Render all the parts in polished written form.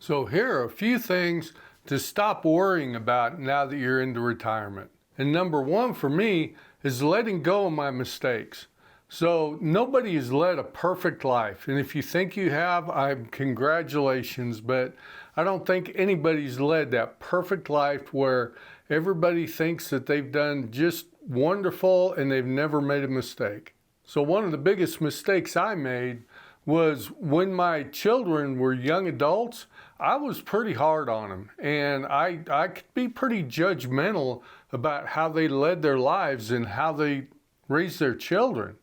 So here are a few things to stop worrying about now that you're into retirement. And number one for me is letting go of my mistakes. So nobody has led a perfect life. And if you think you have, congratulations, but I don't think anybody's led that perfect life where everybody thinks that they've done just wonderful and they've never made a mistake. So one of the biggest mistakes I made was when my children were young adults, I was pretty hard on them, and I could be pretty judgmental about how they led their lives and how they raised their children.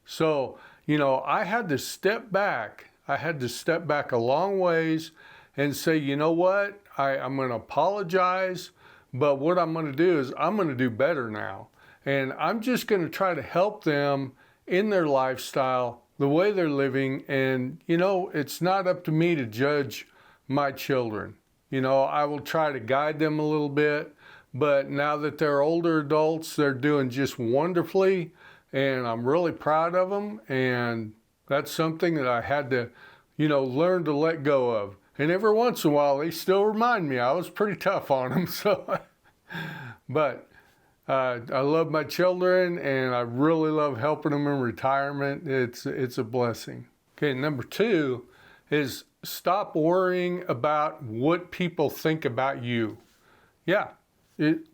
So, I had to step back. I had to step back a long ways and say, you know what? I'm going to apologize, but what I'm going to do is I'm going to do better now. And I'm just going to try to help them in their lifestyle, the way they're living. And, it's not up to me to judge my children. I will try to guide them a little bit, but now that they're older adults, they're doing just wonderfully, and I'm really proud of them. And that's something that I had to, learn to let go of. And every once in a while, they still remind me I was pretty tough on them. So, but I love my children, and I really love helping them in retirement. It's a blessing. Okay, number two is stop worrying about what people think about you. Yeah,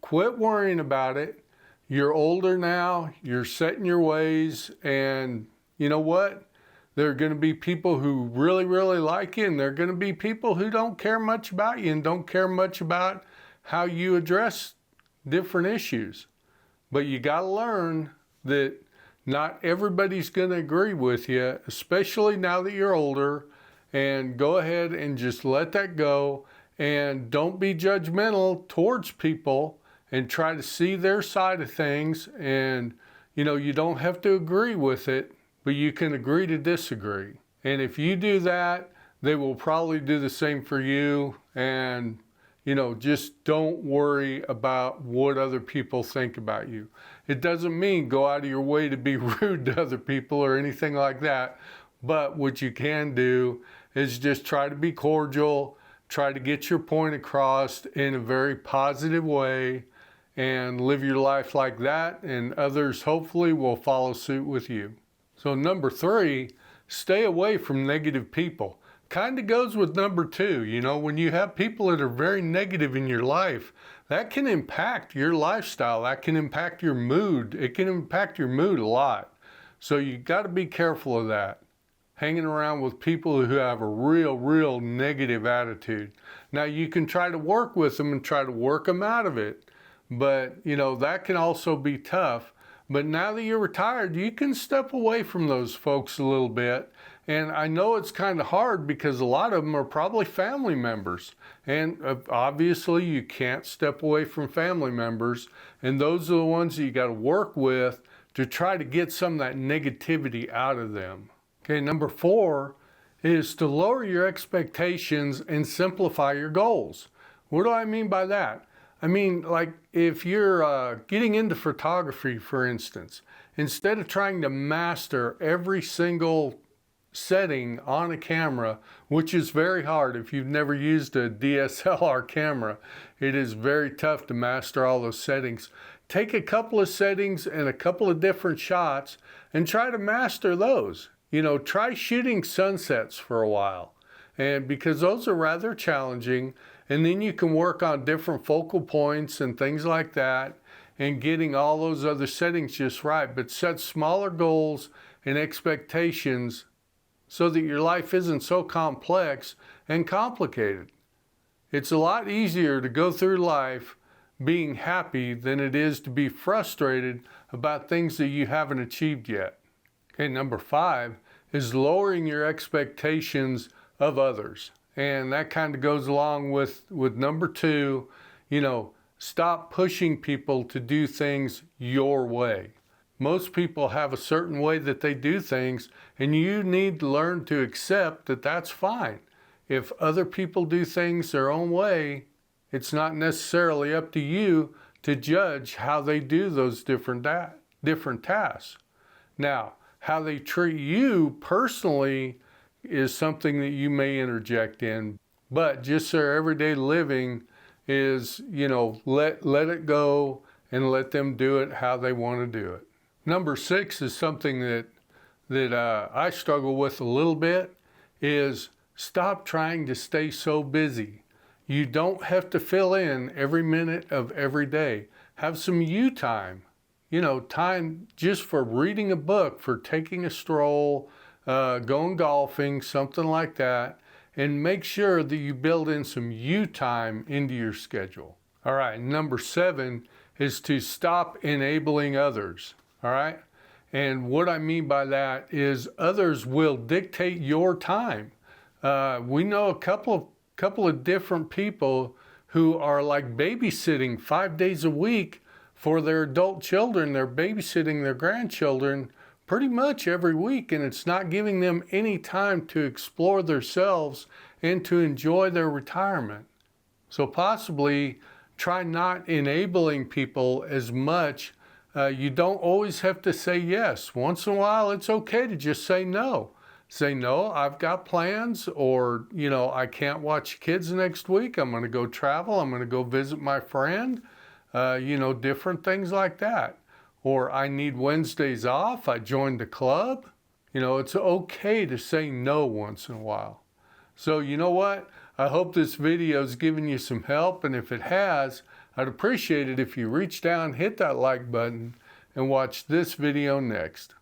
quit worrying about it. You're older now, you're set in your ways, and you know what? There are going to be people who really, really like you, and there are going to be people who don't care much about you and don't care much about how you address different issues. But you got to learn that not everybody's going to agree with you, especially now that you're older. And go ahead and just let that go, and don't be judgmental towards people, and try to see their side of things. And you don't have to agree with it, but you can agree to disagree. And if you do that, they will probably do the same for you. And just don't worry about what other people think about you. It doesn't mean go out of your way to be rude to other people or anything like that. But what you can do is just try to be cordial, try to get your point across in a very positive way, and live your life like that, and others hopefully will follow suit with you. So number three, stay away from negative people. Kind of goes with number two. When you have people that are very negative in your life, that can impact your lifestyle. That can impact your mood. It can impact your mood a lot. So you got to be careful of that. Hanging around with people who have a real negative attitude. Now you can try to work with them and try to work them out of it, but that can also be tough. But now that you're retired, you can step away from those folks a little bit. And I know it's kind of hard because a lot of them are probably family members. And obviously you can't step away from family members. And those are the ones that you got to work with to try to get some of that negativity out of them. Okay, number four is to lower your expectations and simplify your goals. What do I mean by that? I mean, like if you're getting into photography, for instance, instead of trying to master every single setting on a camera, which is very hard if you've never used a DSLR camera, it is very tough to master all those settings. Take a couple of settings and a couple of different shots and try to master those. Try shooting sunsets for a while, and because those are rather challenging, and then you can work on different focal points and things like that, and getting all those other settings just right. But set smaller goals and expectations so that your life isn't so complex and complicated. It's a lot easier to go through life being happy than it is to be frustrated about things that you haven't achieved yet. Okay, number five is lowering your expectations of others. And that kind of goes along with number two, stop pushing people to do things your way. Most people have a certain way that they do things, and you need to learn to accept that that's fine. If other people do things their own way, it's not necessarily up to you to judge how they do those different tasks. Now, how they treat you personally is something that you may interject in, but just their everyday living is, let it go and let them do it how they want to do it. Number 6 is something that I struggle with a little bit, is stop trying to stay so busy. You don't have to fill in every minute of every day. Have some you time. Time just for reading a book, for taking a stroll, going golfing, something like that. And make sure that you build in some you time into your schedule. All right, number 7 is to stop enabling others. All right? And what I mean by that is others will dictate your time. We know a couple of different people who are like babysitting 5 days a week for their adult children. They're babysitting their grandchildren pretty much every week, and it's not giving them any time to explore themselves and to enjoy their retirement. So possibly try not enabling people as much. You don't always have to say yes. Once in a while, it's okay to just say no. Say, no, I've got plans, or, I can't watch kids next week. I'm going to go travel. I'm going to go visit my friend. Different things like that. Or I need Wednesdays off. I joined the club. It's okay to say no once in a while. So you know what? I hope this video has given you some help. And if it has, I'd appreciate it if you reach down, hit that like button, and watch this video next.